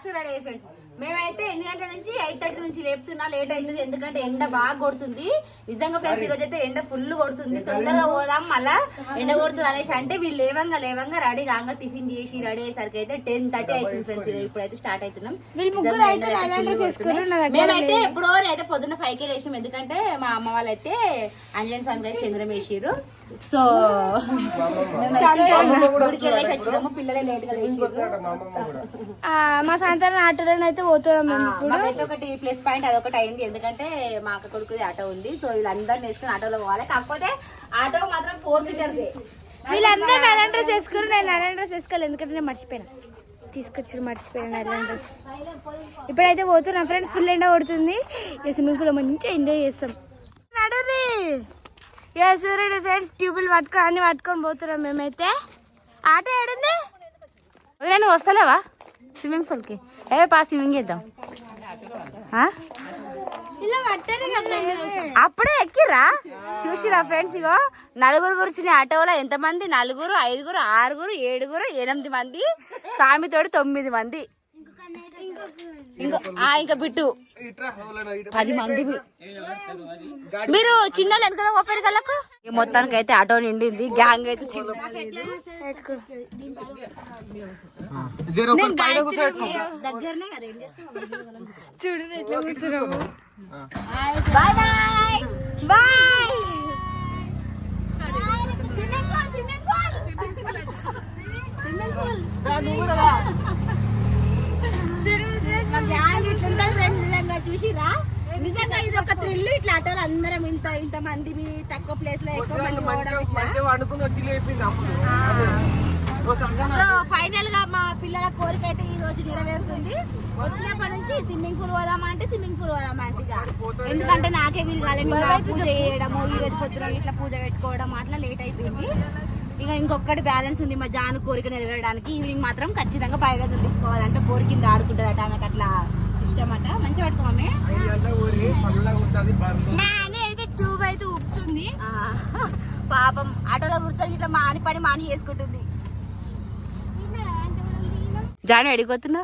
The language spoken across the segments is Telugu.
ఫాస్ట్ రెడీ అయ్యి ఫ్రెండ్స్. మేమైతే 8 గంటల నుంచి 8:30 నుంచి లేపుతున్నా. లేట్ అవుతుంది ఎందుకంటే ఎండ బాగా కొడుతుంది నిజంగా ఫ్రెండ్స్. ఈ రోజు అయితే ఎండ ఫుల్ కొడుతుంది, తొందరగా పోదాం మళ్ళా ఎండ కొడుతుంది అనేసి అంటే వీళ్ళు లేవంగా రెడీ కాగా టిఫిన్ చేసి రెడీ అయ్యేసరికి అయితే 10:30 అవుతుంది ఫ్రెండ్స్. ఇప్పుడైతే స్టార్ట్ అవుతున్నాం. మేమైతే ఎప్పుడో అయితే పొద్దున్న 5కే లేచినాం ఎందుకంటే మా అమ్మ వాళ్ళైతే ఆంజనేయ స్వామి గారు చంద్రం వేసిర్రు. సో గుడికి వెళ్ళేసి వచ్చినాము. పిల్లలే లేట్ గా మా సాయంత్రం ఆటోలో అయితే పోతున్నాం. మాకైతే ఒకటి ప్లస్ పాయింట్ అదొకటి అయింది ఎందుకంటే మా అక్క కొడుకుది ఆటో ఉంది. సో వీళ్ళందరినీ వేసుకుని ఆటోలో పోవాలి. కాకపోతే ఆటో మాత్రం 4 సీటర్ది. వీళ్ళందరూ నల్లని డ్రెస్ వేసుకున్నారు, నేను నల్లని డ్రెస్ వేసుకోవాలి ఎందుకంటే నేను మర్చిపోయినా మర్చిపోయాను నల్లని డ్రెస్. ఇప్పుడైతే పోతున్నాం ఫ్రెండ్స్. ఫుల్ ఎండ కొడుతుంది. స్విమ్మింగ్ పూల్ మంచిగా ఎంజాయ్ చేస్తాం. నడురి సూర్యుడు ఫ్రెండ్స్. ట్యూబులు అన్ని పట్టుకొని పోతున్నాం మేమైతే. ఆటో ఏడుంది? నేను వస్తలేవా స్విమ్మింగ్ పూల్కి? స్విమ్మింగ్ చేద్దాం. అప్పుడే ఎక్కిరా చూసిరా ఫ్రెండ్స్. ఇగో నలుగురు కూర్చుని ఆటోలో ఎంతమంది? 4, 5, 6, 7, 8 మంది. సామితోడు 9 మంది. ఇంకా బిట్టు 10 మంది. మీరు చిన్న వెనక ఓపెన్ కళ్ళకు మొత్తానికి అయితే ఆటో నిండింది. గ్యాంగ్ అయితే దగ్గరనే కదా చూడు ఎట్లా కూర్చున్నాము. Bye bye bye. చూసిరా నిజంగా ఇది ఒక థ్రిల్. ఇట్లా ఆటోలు అందరం ఇంత మంది తక్కువ ప్లేస్ లో ఎక్కువ మంది పోవడం. సో ఫైనల్ గా మా పిల్లల కోరిక అయితే ఈ రోజు నెరవేరుతుంది. వచ్చినప్పటి నుంచి స్విమ్మింగ్ పూల్ పోదామా అంటే ఎందుకంటే నాకే వీలు కాలేదు పూజ చేయడము. ఈ రోజు పొద్దున ఇట్లా పూజ పెట్టుకోవడం అట్లా లేట్ అయిపోయింది. ఇక ఇంకొకటి బ్యాలెన్స్ ఉంది మా జాను కోరిక నెరవేరడానికి. ఈవినింగ్ మాత్రం ఖచ్చితంగా పైగా తీసుకోవాలంటే బోర్ కింద ఆడుకుంటుందట. ఆమెకు అట్లా ఇష్టమట. మంచిగా పట్టుకోమే. అయితే ట్యూబ్ అయితే ఉప్పుతుంది పాపం. ఆటోలో కూర్చొని ఇట్లా మాని చేసుకుంటుంది. జాను ఎడిపోతున్నా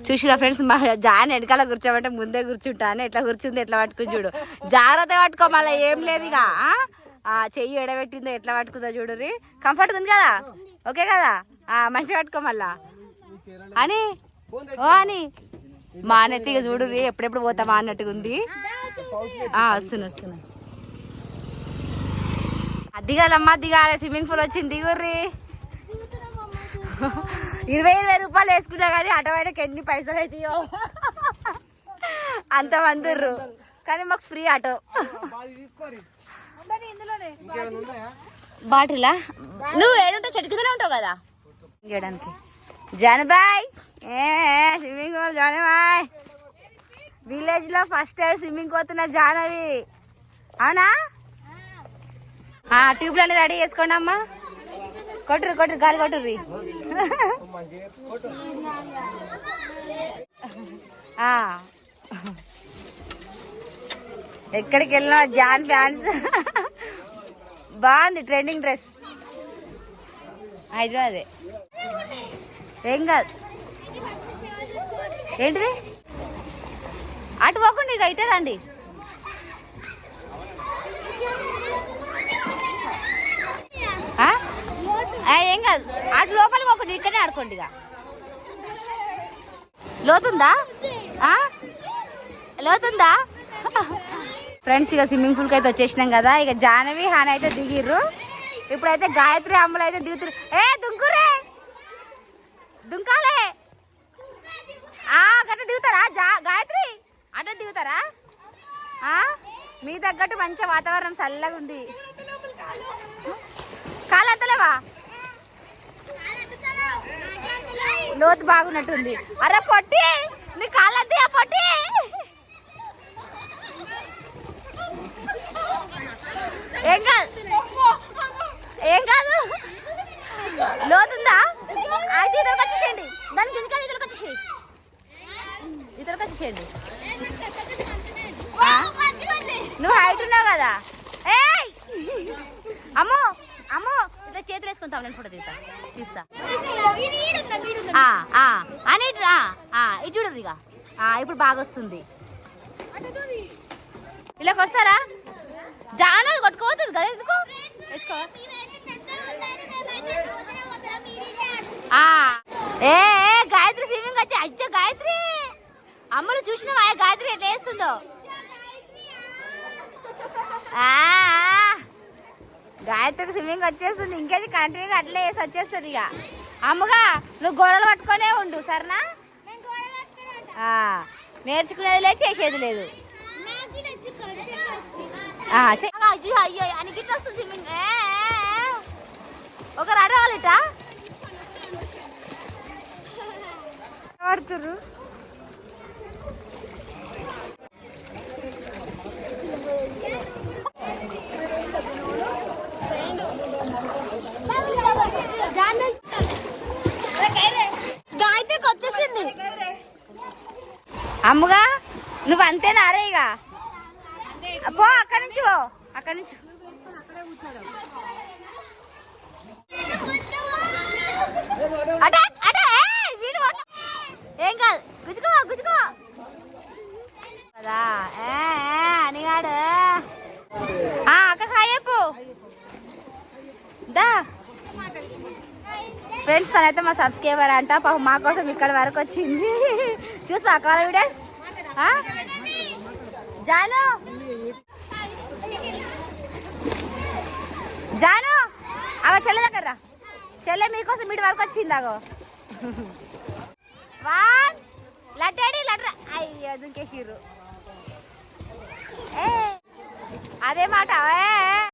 చూసిరా ఫ్రెండ్స్. మా జాన్ వెనకాల కూర్చోమంటే ముందే కూర్చుంటాను. ఎట్లా కూర్చుంది ఎట్లా పట్టుకుని చూడు. జాగ్రత్త పట్టుకో మళ్ళీ ఏం లేదు. ఇక చెయ్యి ఎడబెట్టిందో ఎట్లా పట్టుకుందో చూడుర్రి. కంఫర్ట్ ఉంది కదా? ఓకే కదా? మంచిగా పట్టుకో మళ్ళా అని అని మా అన్నైతే ఇక చూడుర్రి ఎప్పుడెప్పుడు పోతామా అన్నట్టుగా ఉంది. వస్తున్నా దిగాలమ్మా దిగాలి. స్విమ్మింగ్ పూల్ వచ్చింది దిగుర్రి. 20 రూపాయలు వేసుకున్నా కానీ ఆటోవాడికి ఎన్ని పైసలు అవుతాయో అంతమంది కానీ మాకు ఫ్రీ ఆటో. బాటిలా? నువ్వు ఏడుంటావు? చెట్టు కిందనే ఉంటావు కదా చేయడానికి. జానుబాయ్ స్విమ్మింగ్ పూల్. జానుబాయ్ విలేజ్ లో ఫస్ట్ టైం స్విమ్మింగ్ పోతున్న జానవి. అవునా? ట్యూబ్లు అన్ని రెడీ చేసుకోండి అమ్మా. కొట్టురు గాలి కొట్టుర్రి. ఎక్కడికి వెళ్ళినా జాన్ ఫ్యాన్స్. బాగుంది ట్రెండింగ్ డ్రెస్. హైదరాబాదే ఏం కాదు. ఏంటిది? అటు పోకుండా ఇక ఇటే రండి. ఏం కాదు. అటు లోపల పోకుండా ఇక్కడనే ఆడుకోండి. ఇక లోతుందా ఫ్రెండ్స్? ఇక స్విమ్మింగ్ పూల్కి అయితే వచ్చేసినాం కదా. ఇక జానవి హాని అయితే దిగిర్రు. ఇప్పుడైతే గాయత్రి అమ్మలు అయితే దిగుతారు. దుంకురే దుంకాలే గట్ట దిగుతారా? గాయత్రి అట్లా దిగుతారా? మీ తగ్గట్టు మంచి వాతావరణం చల్లగా ఉంది. కాలు అంతలేవా? లోతు బాగున్నట్టుంది. అరే పొట్టి నీ కాళ్ళద్ది. ఆ పొట్టి ఏం కాదు లోతుందా? అయితే ఇద్దరికి వచ్చేసేయండి. దానికి ఎందుకని ఇద్దరికి వచ్చేసేయండి. నువ్వు హైట్ ఉన్నావు కదా. అమ్మో ఇట్లా చేతులు వేసుకుంటాం నేను ఫోటో తీస్తా అని ఇటు చూడదు ఇక ఇప్పుడు బాగా వస్తుంది ఇలాకి వస్తారా జాన కొట్టుకోవద్దు కదా ఎందుకు వేసుకో ఏ గాయత్రి స్విమ్మింగ్ వచ్చి అచ్చా గాయత్రి అమ్మలు చూసినావా గాయత్రి ఎట్లా వేస్తుందో గాయత్రికి స్విమ్మింగ్ వచ్చేస్తుంది ఇంకేది కంటిన్యూగా అట్లే వేసి వచ్చేస్తుంది ఇక అమ్మగా నువ్వు గోడలు పట్టుకొనే ఉండు సరేనా నేర్చుకునేది లేదు చేసేది లేదు అయ్యో అని గిట్ల వస్తుంది స్విమ్మింగ్ ఒకరు అడగాలిట ఆడుతుర్రు గాయత్రికి వచ్చేసింది అమ్మగా నువ్వు అంతేనా అరే ఇక పో అక్కడి నుంచి పో అక్కడి నుంచి ఏం కాదు గుచ్చుకో కదా అనిగాడు అక్క కాయపు దా ఫ్రెండ్స్ తనైతే మా సబ్స్క్రైబర్ అంట పాపం మా కోసం ఇక్కడ వరకు వచ్చింది చూసా అక్క వీడియోస్ జాను జాను అగో చెల్లె దగ్గర చెల్లె మీకోసం ఇటు వరకు వచ్చింది అగో లడ్డాడి లడ్రా అయ్యో దుంకేసిర్రు అదే మాట